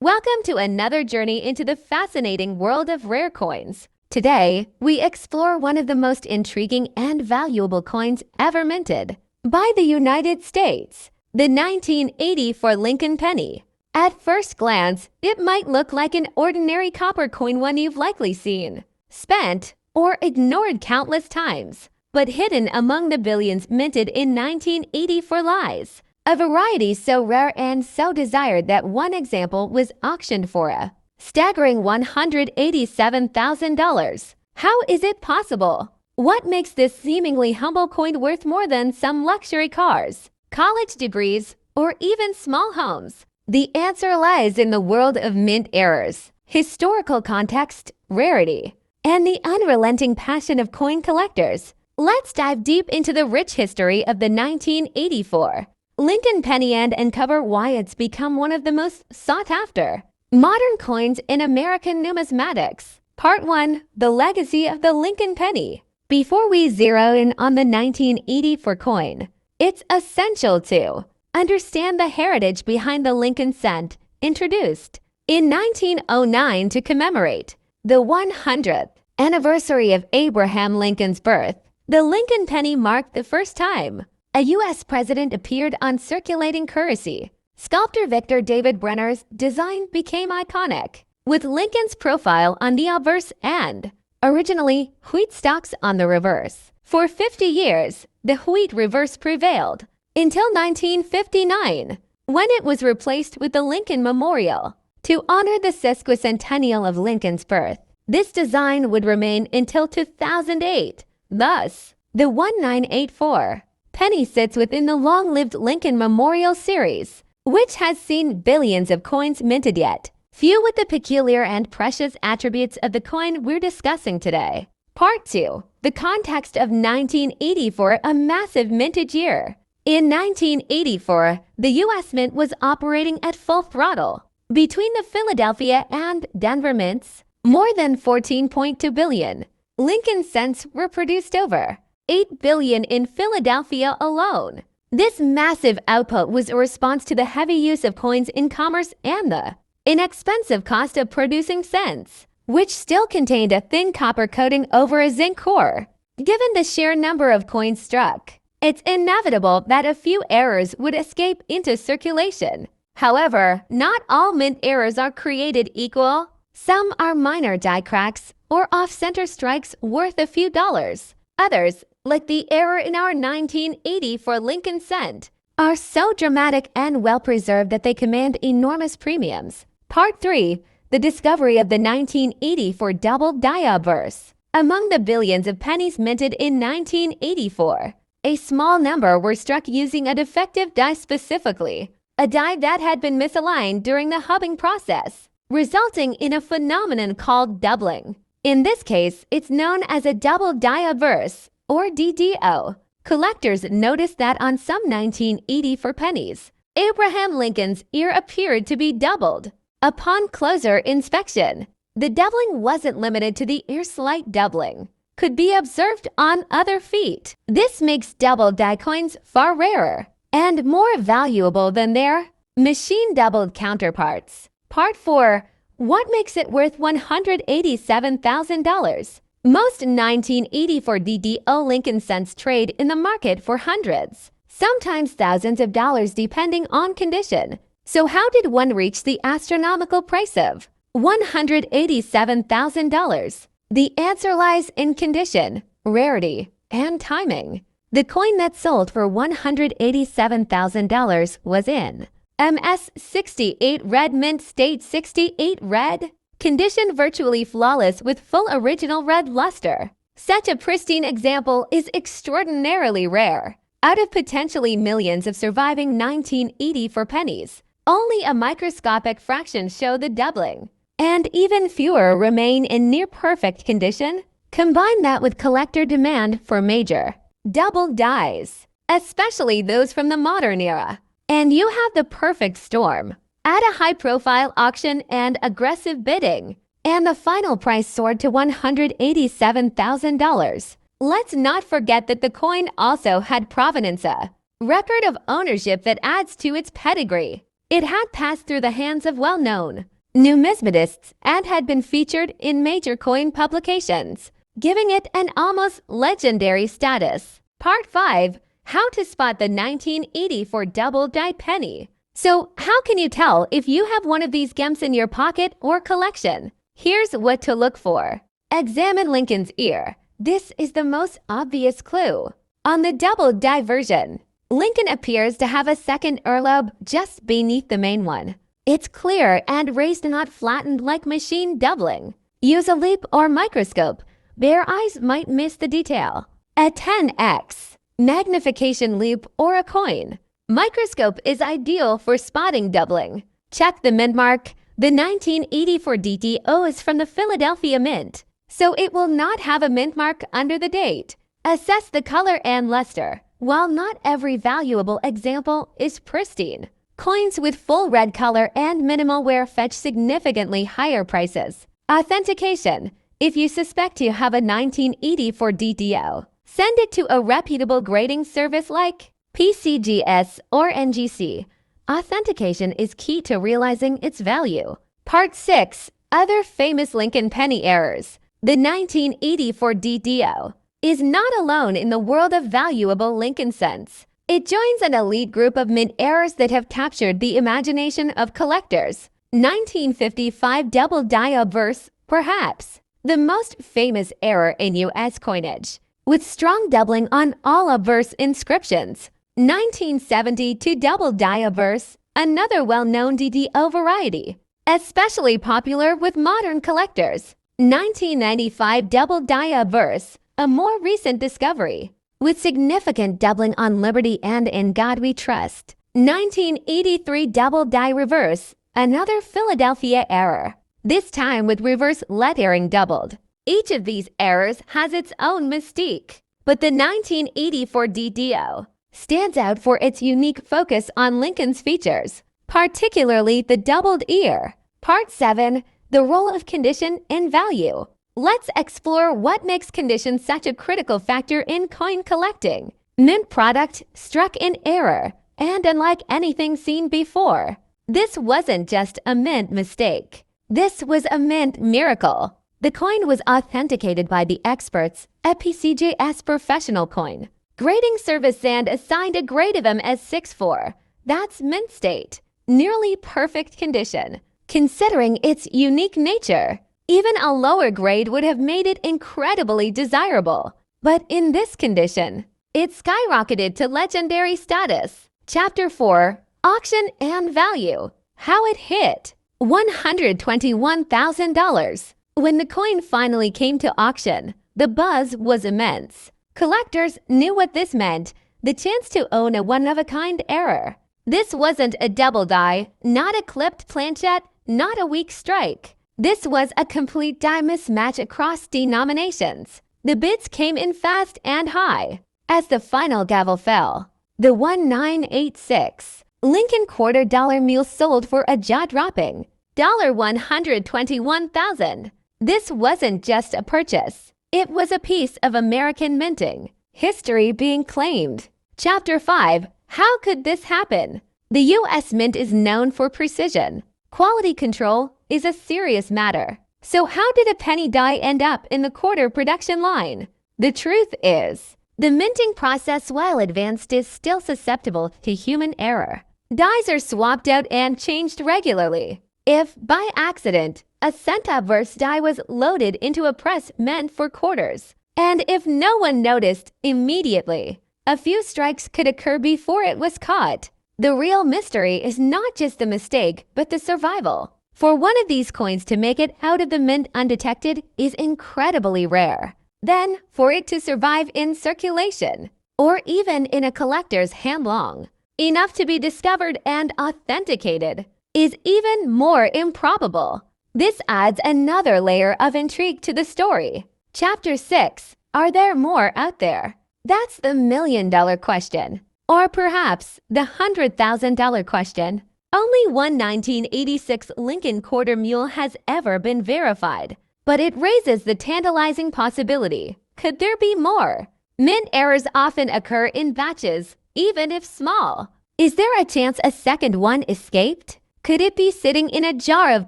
Welcome to another journey into the fascinating world of rare coins. Today, we explore one of the most intriguing and valuable coins ever minted by the United States, the 1984 Lincoln penny. At first glance, it might look like an ordinary copper coin, one you've likely seen, spent, or ignored countless times. But hidden among the billions minted in 1984 lies a variety so rare and so desired that one example was auctioned for a staggering $187,000. How is it possible? What makes this seemingly humble coin worth more than some luxury cars, college degrees, or even small homes? The answer lies in the world of mint errors, historical context, rarity, and the unrelenting passion of coin collectors. Let's dive deep into the rich history of the 1984 Lincoln penny and uncover why it's become one of the most sought-after modern coins in American numismatics. Part 1. The Legacy of the Lincoln Penny. Before we zero in on the 1984 coin, it's essential to understand the heritage behind the Lincoln cent, introduced in 1909 to commemorate the 100th anniversary of Abraham Lincoln's birth. The Lincoln penny marked the first time a U.S. president appeared on circulating currency. Sculptor Victor David Brenner's design became iconic, with Lincoln's profile on the obverse and, originally, wheat stalks on the reverse. For 50 years, the wheat reverse prevailed, until 1959, when it was replaced with the Lincoln Memorial. To honor the sesquicentennial of Lincoln's birth, this design would remain until 2008. Thus, the 1984 penny sits within the long-lived Lincoln Memorial series, which has seen billions of coins minted, yet few with the peculiar and precious attributes of the coin we're discussing today. Part 2. The context of 1984, a massive mintage year. In 1984, the U.S. Mint was operating at full throttle. Between the Philadelphia and Denver mints, more than 14.2 billion Lincoln cents were produced, over 8 billion in Philadelphia alone. This massive output was a response to the heavy use of coins in commerce and the inexpensive cost of producing cents, which still contained a thin copper coating over a zinc core. Given the sheer number of coins struck, it's inevitable that a few errors would escape into circulation. However, not all mint errors are created equal. Some are minor die cracks or off-center strikes worth a few dollars. Others, like the error in our 1984 Lincoln cent, are so dramatic and well-preserved that they command enormous premiums. Part 3. The discovery of the 1984 double die obverse. Among the billions of pennies minted in 1984, a small number were struck using a defective die, specifically a die that had been misaligned during the hubbing process, resulting in a phenomenon called doubling. In this case, it's known as a double die obverse, or DDO. Collectors noticed that on some 1984 pennies, Abraham Lincoln's ear appeared to be doubled. Upon closer inspection, the doubling wasn't limited to the ear. Slight doubling could be observed on other feet. This makes double die coins far rarer and more valuable than their machine-doubled counterparts. Part 4. What makes it worth $187,000? Most 1984 DDO Lincoln cents trade in the market for hundreds, sometimes thousands of dollars depending on condition. So how did one reach the astronomical price of $187,000? The answer lies in condition, rarity, and timing. The coin that sold for $187,000 was in MS 68 red mint, state 68 red, condition virtually flawless with full original red luster. Such a pristine example is extraordinarily rare. Out of potentially millions of surviving 1984 pennies, only a microscopic fraction show the doubling, and even fewer remain in near-perfect condition. Combine that with collector demand for major double dies, especially those from the modern era, and you have the perfect storm. Add a high-profile auction and aggressive bidding, and the final price soared to $187,000. Let's not forget that the coin also had provenance, a record of ownership that adds to its pedigree. It had passed through the hands of well-known numismatists and had been featured in major coin publications, giving it an almost legendary status. Part 5. How to spot the 1984 double-die penny. So, how can you tell if you have one of these gems in your pocket or collection? Here's what to look for. Examine Lincoln's ear. This is the most obvious clue. On the double-die version, Lincoln appears to have a second earlobe just beneath the main one. It's clear and raised, not flattened like machine doubling. Use a loupe or microscope. Bare eyes might miss the detail. A 10x magnification loupe or a coin. Microscope is ideal for spotting doubling. Check the mint mark. The 1984 DTO is from the Philadelphia Mint, so it will not have a mint mark under the date. Assess the color and luster. While not every valuable example is pristine, coins with full red color and minimal wear fetch significantly higher prices. Authentication. If you suspect you have a 1984 DTO, send it to a reputable grading service like PCGS or NGC. Authentication is key to realizing its value. Part 6. Other famous Lincoln penny errors. The 1984 DTO is not alone in the world of valuable Lincoln cents. It joins an elite group of mint errors that have captured the imagination of collectors. 1955 double-die obverse, perhaps the most famous error in U.S. coinage, with strong doubling on all obverse inscriptions. 1972 double-die obverse, another well-known DTO variety, especially popular with modern collectors. 1995 double-die obverse, a more recent discovery, with significant doubling on Liberty and In God We Trust. 1983 double-die reverse, another Philadelphia error, this time with reverse lettering doubled. Each of these errors has its own mystique, but the 1984 DTO stands out for its unique focus on Lincoln's features, particularly the doubled ear. Part 7. The role of condition in value. Let's explore what makes condition such a critical factor in coin collecting. Mint product struck in error, and unlike anything seen before. This wasn't just a mint mistake. This was a mint miracle. The coin was authenticated by the experts at PCGS Professional Coin Grading Service and assigned a grade of M as 6.4. That's mint state. Nearly perfect condition, considering its unique nature. Even a lower grade would have made it incredibly desirable. But in this condition, it skyrocketed to legendary status. Chapter 4. Auction and Value. How it hit $121,000. When the coin finally came to auction, the buzz was immense. Collectors knew what this meant, the chance to own a one-of-a-kind error. This wasn't a double die, not a clipped planchette, not a weak strike. This was a complete die mismatch across denominations. The bids came in fast and high. As the final gavel fell, the 1986 Lincoln $quarter mule sold for a jaw-dropping $121,000. This wasn't just a purchase. It was a piece of American minting history being claimed. Chapter 5. How could this happen? The U.S. Mint is known for precision. Quality control is a serious matter. So how did a penny die end up in the quarter production line? The truth is, the minting process, while advanced, is still susceptible to human error. Dies are swapped out and changed regularly. If, by accident, a cent obverse die was loaded into a press meant for quarters, and if no one noticed immediately, a few strikes could occur before it was caught. The real mystery is not just the mistake, but the survival. For one of these coins to make it out of the mint undetected is incredibly rare. Then, for it to survive in circulation, or even in a collector's hand long, enough to be discovered and authenticated, is even more improbable. This adds another layer of intrigue to the story. Chapter 6. Are there more out there? That's the million-dollar question. Or perhaps the $100,000 question. Only one 1986 Lincoln quarter mule has ever been verified, but it raises the tantalizing possibility. Could there be more? Mint errors often occur in batches, even if small. Is there a chance a second one escaped? Could it be sitting in a jar of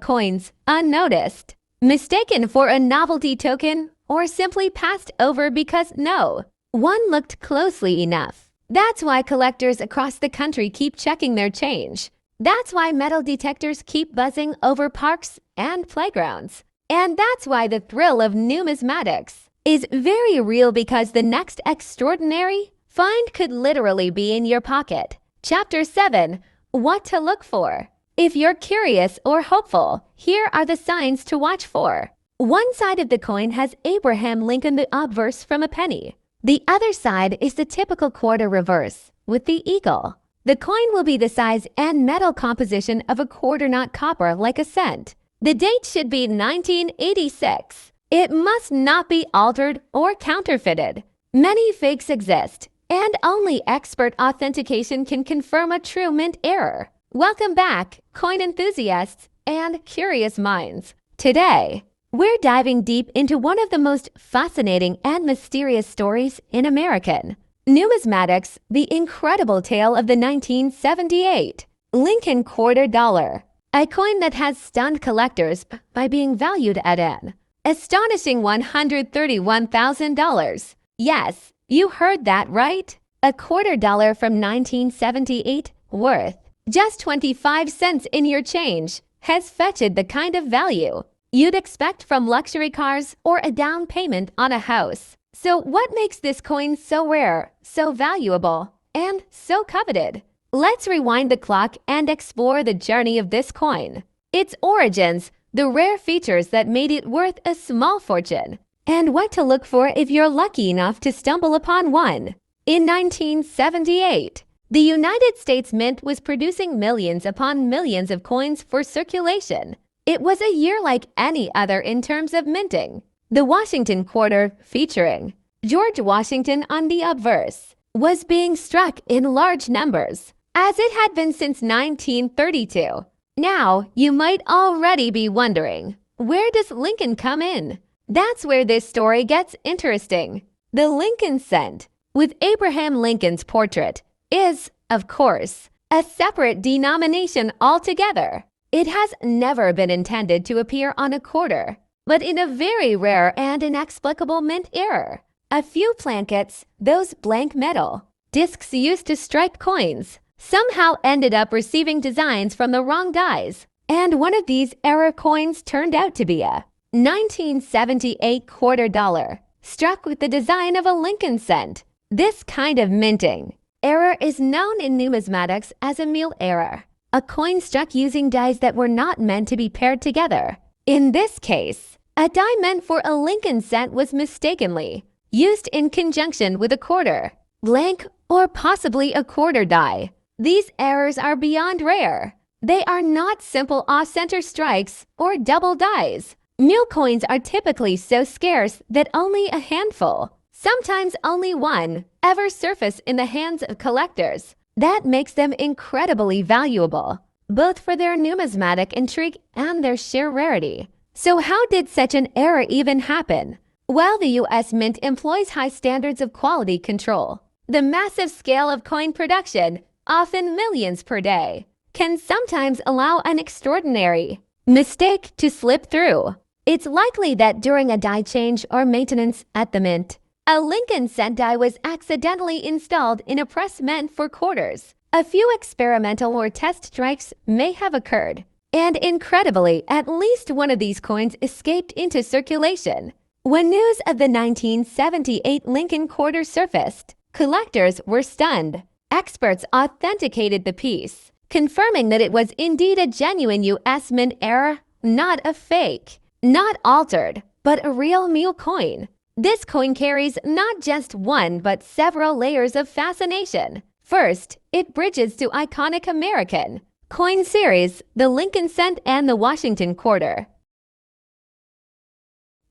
coins, unnoticed, mistaken for a novelty token, or simply passed over because no one looked closely enough? That's why collectors across the country keep checking their change. That's why metal detectors keep buzzing over parks and playgrounds. And that's why the thrill of numismatics is very real, because the next extraordinary find could literally be in your pocket. Chapter 7. What to look for. If you're curious or hopeful, here are the signs to watch for. One side of the coin has Abraham Lincoln the obverse from a penny. The other side is the typical quarter reverse with the eagle. The coin will be the size and metal composition of a quarter, not copper like a cent. The date should be 1986. It must not be altered or counterfeited. Many fakes exist, and only expert authentication can confirm a true mint error. Welcome back, coin enthusiasts and curious minds. Today, we're diving deep into one of the most fascinating and mysterious stories in American numismatics, the incredible tale of the 1978 Lincoln quarter dollar, a coin that has stunned collectors by being valued at an astonishing $131,000. Yes, you heard that right. A quarter dollar from 1978 worth just 25 cents in your change has fetched the kind of value you'd expect from luxury cars or a down payment on a house. So what makes this coin so rare, so valuable, and so coveted? Let's rewind the clock and explore the journey of this coin, its origins, the rare features that made it worth a small fortune, and what to look for if you're lucky enough to stumble upon one. In 1978, the United States Mint was producing millions upon millions of coins for circulation. It was a year like any other in terms of minting. The Washington quarter, featuring George Washington on the obverse, was being struck in large numbers, as it had been since 1932. Now, you might already be wondering, where does Lincoln come in? That's where this story gets interesting. The Lincoln cent, with Abraham Lincoln's portrait, is, of course, a separate denomination altogether. It has never been intended to appear on a quarter, but in a very rare and inexplicable mint error. A few plankets, those blank metal discs used to strike coins, somehow ended up receiving designs from the wrong guys, and one of these error coins turned out to be a 1978 quarter dollar, struck with the design of a Lincoln cent. This kind of minting error is known in numismatics as a mule error, a coin struck using dies that were not meant to be paired together. In this case, a die meant for a Lincoln cent was mistakenly used in conjunction with a quarter, blank, or possibly a quarter die. These errors are beyond rare. They are not simple off-center strikes or double dies. Mule coins are typically so scarce that only a handful, sometimes only one, ever surface in the hands of collectors. That makes them incredibly valuable, both for their numismatic intrigue and their sheer rarity. So how did such an error even happen? Well, the U.S. Mint employs high standards of quality control. The massive scale of coin production, often millions per day, can sometimes allow an extraordinary mistake to slip through. It's likely that during a die change or maintenance at the mint, a Lincoln cent die was accidentally installed in a press meant for quarters. A few experimental or test strikes may have occurred, and incredibly, at least one of these coins escaped into circulation. When news of the 1978 Lincoln quarter surfaced, collectors were stunned. Experts authenticated the piece, confirming that it was indeed a genuine U.S. Mint error, not a fake, not altered, but a real mule coin. This coin carries not just one but several layers of fascination. First, it bridges to iconic American coin series, the Lincoln cent and the Washington quarter.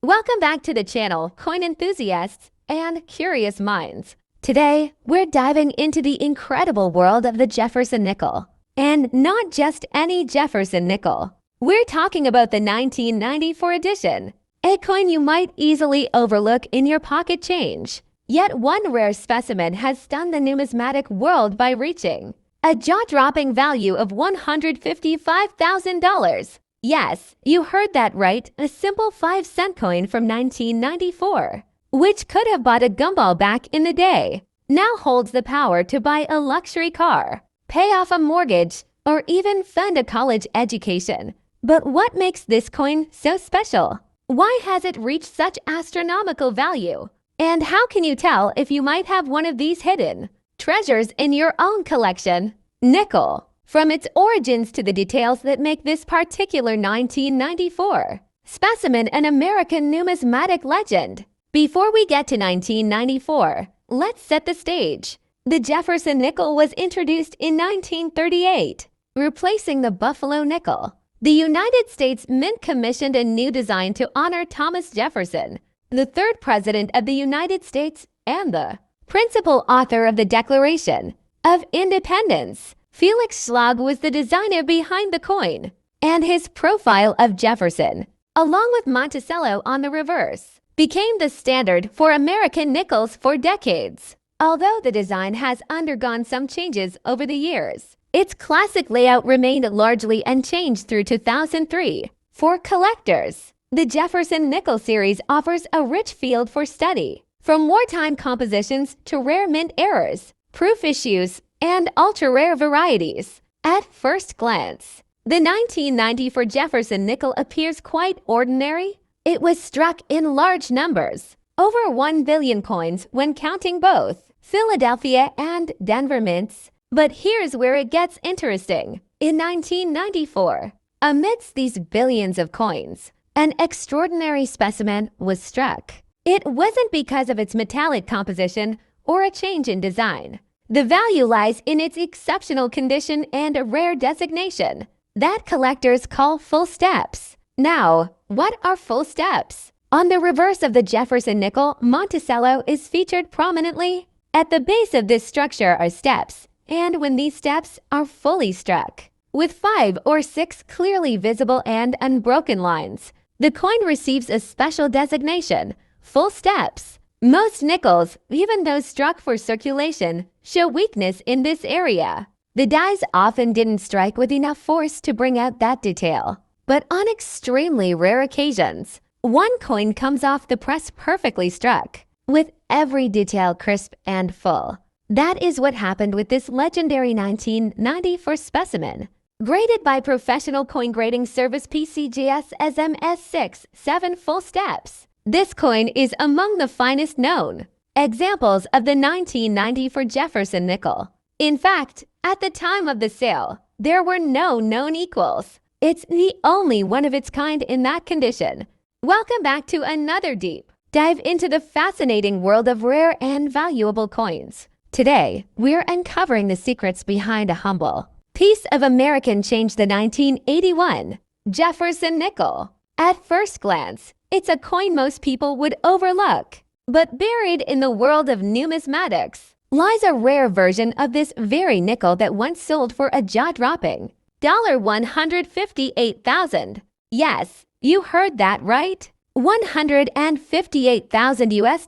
Welcome back to the channel, coin enthusiasts and curious minds. Today, we're diving into the incredible world of the Jefferson nickel. And not just any Jefferson nickel. We're talking about the 1994 edition, a coin you might easily overlook in your pocket change. Yet one rare specimen has stunned the numismatic world by reaching a jaw-dropping value of $155,000. Yes, you heard that right, a simple 5-cent coin from 1994, which could have bought a gumball back in the day, now holds the power to buy a luxury car, pay off a mortgage, or even fund a college education. But what makes this coin so special? Why has it reached such astronomical value? And how can you tell if you might have one of these hidden treasures in your own collection? Nickel. From its origins to the details that make this particular 1994 specimen an American numismatic legend. Before we get to 1994, let's set the stage. The Jefferson nickel was introduced in 1938, replacing the Buffalo nickel. The United States Mint commissioned a new design to honor Thomas Jefferson, the third president of the United States and the principal author of the Declaration of Independence. Felix Schlag was the designer behind the coin, and his profile of Jefferson, along with Monticello on the reverse, became the standard for American nickels for decades. Although the design has undergone some changes over the years, its classic layout remained largely unchanged through 2003. For collectors, the Jefferson Nickel series offers a rich field for study, from wartime compositions to rare mint errors, proof issues, and ultra-rare varieties. At first glance, the 1994 Jefferson nickel appears quite ordinary. It was struck in large numbers, over 1 billion coins when counting both Philadelphia and Denver mints. But here's where it gets interesting. In 1994, amidst these billions of coins, an extraordinary specimen was struck. It wasn't because of its metallic composition or a change in design. The value lies in its exceptional condition and a rare designation that collectors call full steps. Now, what are full steps? On the reverse of the Jefferson nickel, Monticello is featured prominently. At the base of this structure are steps, and when these steps are fully struck, with 5 or 6 clearly visible and unbroken lines, the coin receives a special designation, full steps. Most nickels, even those struck for circulation, show weakness in this area. The dies often didn't strike with enough force to bring out that detail. But on extremely rare occasions, one coin comes off the press perfectly struck, with every detail crisp and full. That is what happened with this legendary 1994 specimen. Graded by professional coin grading service PCGS as MS6 7 full steps. This coin is among the finest known examples of the 1994 Jefferson nickel. In fact, at the time of the sale, there were no known equals. It's the only one of its kind in that condition. Welcome back to another deep dive into the fascinating world of rare and valuable coins. Today, we're uncovering the secrets behind a humble piece of American change, the 1981 Jefferson nickel. At first glance, it's a coin most people would overlook. But buried in the world of numismatics lies a rare version of this very nickel that once sold for a jaw-dropping $158,000. Yes, you heard that right. $158,000 US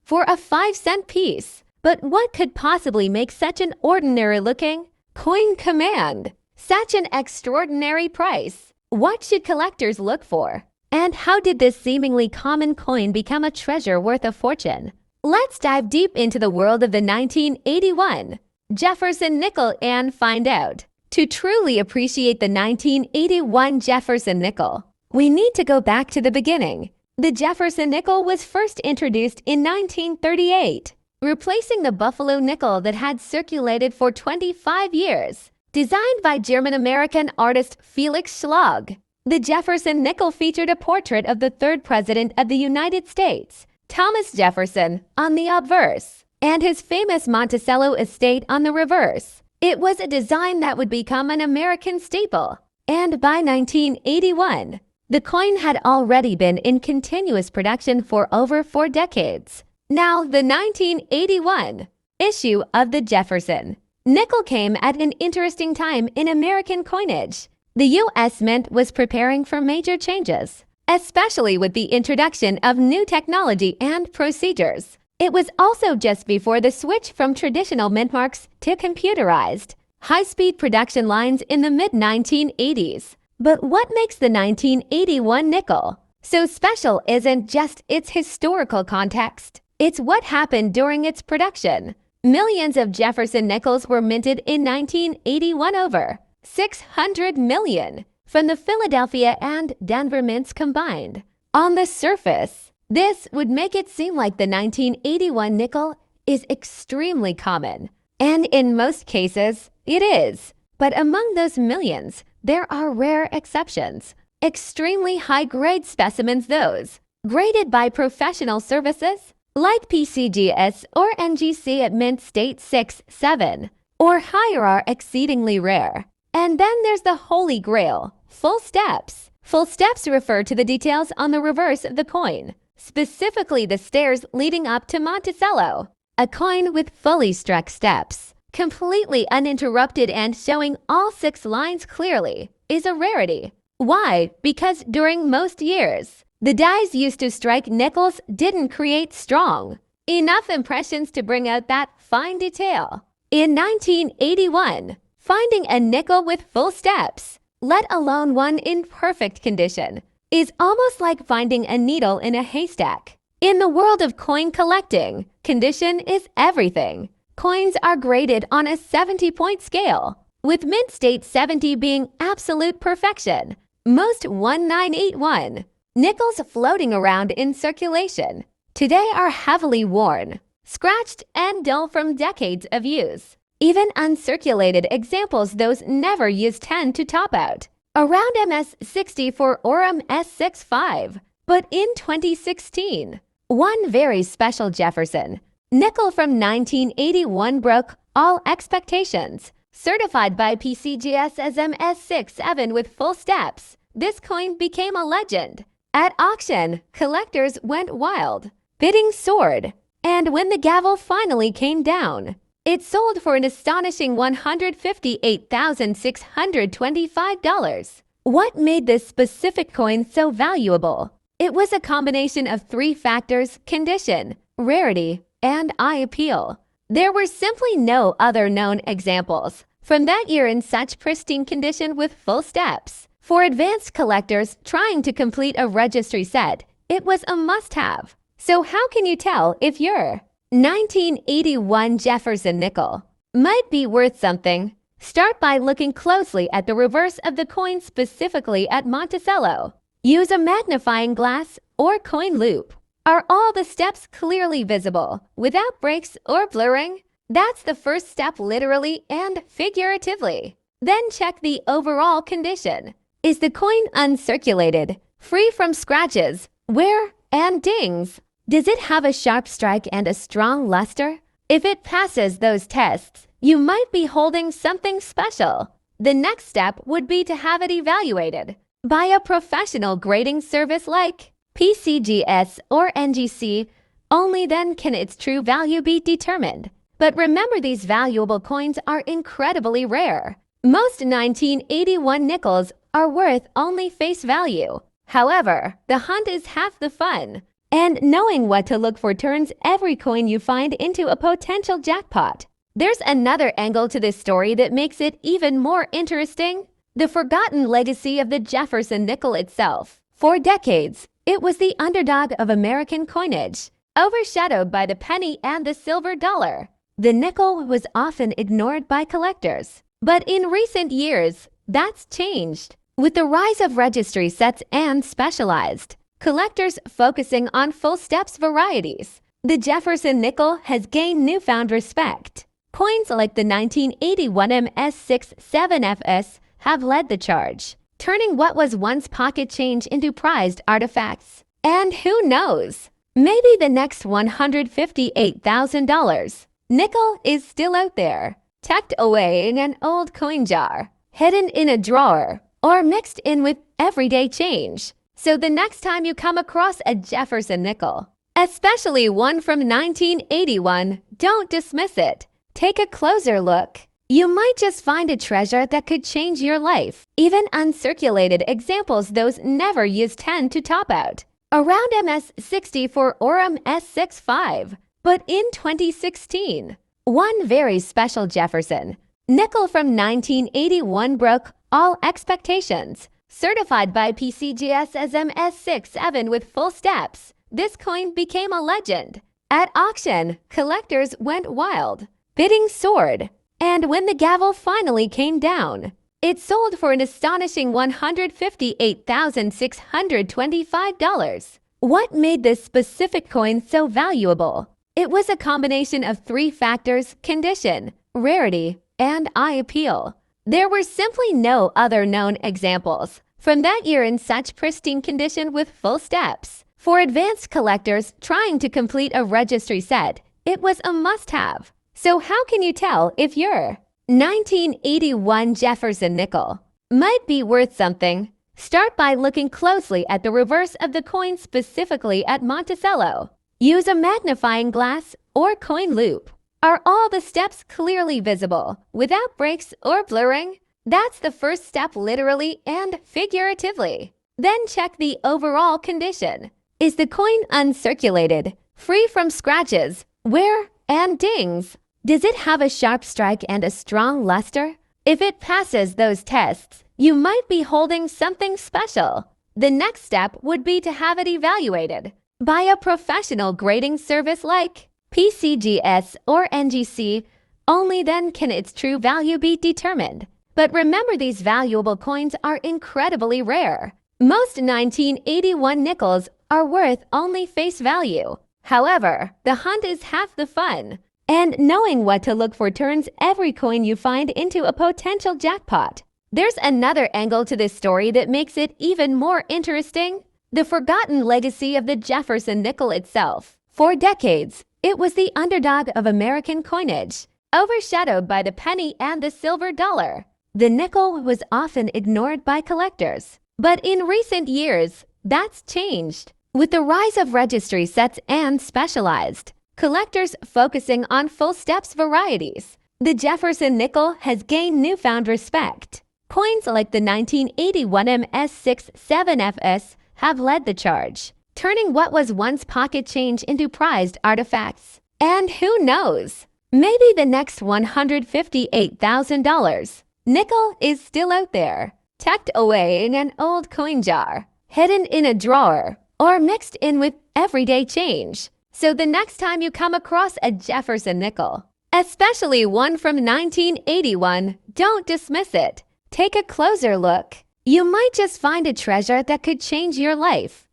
for a 5-cent piece. But what could possibly make such an ordinary-looking coin command such an extraordinary price? What should collectors look for? And how did this seemingly common coin become a treasure worth a fortune? Let's dive deep into the world of the 1981 Jefferson nickel and find out. To truly appreciate the 1981 Jefferson nickel, we need to go back to the beginning. The Jefferson nickel was first introduced in 1938, replacing the Buffalo nickel that had circulated for 25 years. Designed by German-American artist Felix Schlag, the Jefferson nickel featured a portrait of the third president of the United States, Thomas Jefferson, on the obverse, and his famous Monticello estate on the reverse. It was a design that would become an American staple, and by 1981, the coin had already been in continuous production for over 4 decades. Now, the 1981 issue of the Jefferson nickel came at an interesting time in American coinage. The U.S. Mint was preparing for major changes, especially with the introduction of new technology and procedures. It was also just before the switch from traditional mint marks to computerized high-speed production lines in the mid-1980s. But what makes the 1981 nickel so special isn't just its historical context. It's what happened during its production. Millions of Jefferson nickels were minted in 1981, over 600 million from the Philadelphia and Denver mints combined. On the surface, this would make it seem like the 1981 nickel is extremely common, and in most cases, it is. But among those millions, there are rare exceptions. Extremely high-grade specimens, those graded by professional services like PCGS or NGC at Mint State 6, 7, or higher, are exceedingly rare. And then there's the Holy Grail, full steps. Full steps refer to the details on the reverse of the coin, specifically the stairs leading up to Monticello. A coin with fully struck steps, completely uninterrupted and showing all 6 lines clearly, is a rarity. Why? Because during most years, the dies used to strike nickels didn't create strong enough impressions to bring out that fine detail. In 1981, finding a nickel with full steps, let alone one in perfect condition, is almost like finding a needle in a haystack. In the world of coin collecting, condition is everything. Coins are graded on a 70-point scale, with Mint State 70 being absolute perfection. Most 1981 nickels floating around in circulation today are heavily worn, scratched, and dull from decades of use. Even uncirculated examples, those never used, tend to top out around MS60 for Orem S65. But in 2016, one very special Jefferson nickel from 1981 broke all expectations. Certified by PCGS as MS67 with full steps, this coin became a legend. At auction, collectors went wild, bidding soared, and when the gavel finally came down, it sold for an astonishing $158,625. What made this specific coin so valuable? It was a combination of 3 factors: condition, rarity, and eye appeal. There were simply no other known examples from that year in such pristine condition with full steps. For advanced collectors trying to complete a registry set, it was a must-have. So how can you tell if your 1981 Jefferson nickel might be worth something? Start by looking closely at the reverse of the coin, specifically at Monticello. Use a magnifying glass or coin loop. Are all the steps clearly visible, without breaks or blurring? That's the first step, literally and figuratively. Then check the overall condition. Is the coin uncirculated, free from scratches, wear, and dings? Does it have a sharp strike and a strong luster? If it passes those tests, you might be holding something special. The next step would be to have it evaluated by a professional grading service like PCGS or NGC. Only then can its true value be determined. But remember, these valuable coins are incredibly rare. Most 1981 nickels are worth only face value. However, the hunt is half the fun, and knowing what to look for turns every coin you find into a potential jackpot. There's another angle to this story that makes it even more interesting: the forgotten legacy of the Jefferson nickel itself. For decades, it was the underdog of American coinage, overshadowed by the penny and the silver dollar. The nickel was often ignored by collectors. But in recent years, that's changed. With the rise of registry sets and specialized collectors focusing on full steps varieties, the Jefferson nickel has gained newfound respect. Coins like the 1981 MS67FS have led the charge, turning what was once pocket change into prized artifacts. And who knows, maybe the next $158,000 nickel is still out there, tucked away in an old coin jar, hidden in a drawer, or mixed in with everyday change. So the next time you come across a Jefferson nickel, especially one from 1981, don't dismiss it. Take a closer look. You might just find a treasure that could change your life. Even uncirculated examples, those never used, tend to top out around MS60 for Orem S65. But in 2016, one very special Jefferson Nickel from 1981 broke all expectations. Certified by PCGS as MS67 with full steps, this coin became a legend. At auction, collectors went wild. Bidding soared. And when the gavel finally came down, it sold for an astonishing $158,625. What made this specific coin so valuable? It was a combination of three factors: condition, rarity, and eye appeal. There were simply no other known examples from that year in such pristine condition with full steps. For advanced collectors trying to complete a registry set, it was a must-have. So how can you tell if your 1981 Jefferson nickel might be worth something? Start by looking closely at the reverse of the coin, specifically at Monticello. Use a magnifying glass or coin loop. Are all the steps clearly visible, without breaks or blurring? That's the first step, literally and figuratively. Then check the overall condition. Is the coin uncirculated, free from scratches, wear, and dings? Does it have a sharp strike and a strong luster? If it passes those tests, you might be holding something special. The next step would be to have it evaluated by a professional grading service like PCGS or NGC. Only then can its true value be determined. But remember, these valuable coins are incredibly rare. Most 1981 nickels are worth only face value. However, the hunt is half the fun. And knowing what to look for turns every coin you find into a potential jackpot. There's another angle to this story that makes it even more interesting: the forgotten legacy of the Jefferson nickel itself. For decades, it was the underdog of American coinage, overshadowed by the penny and the silver dollar. The nickel was often ignored by collectors. But in recent years, that's changed. With the rise of registry sets and specialized collectors focusing on full steps varieties, the Jefferson nickel has gained newfound respect. Coins like the 1981 MS67FS have led the charge, turning what was once pocket change into prized artifacts. And who knows, maybe the next $158,000 nickel is still out there, tucked away in an old coin jar, hidden in a drawer, or mixed in with everyday change. So the next time you come across a Jefferson nickel, especially one from 1981, don't dismiss it. Take a closer look. You might just find a treasure that could change your life.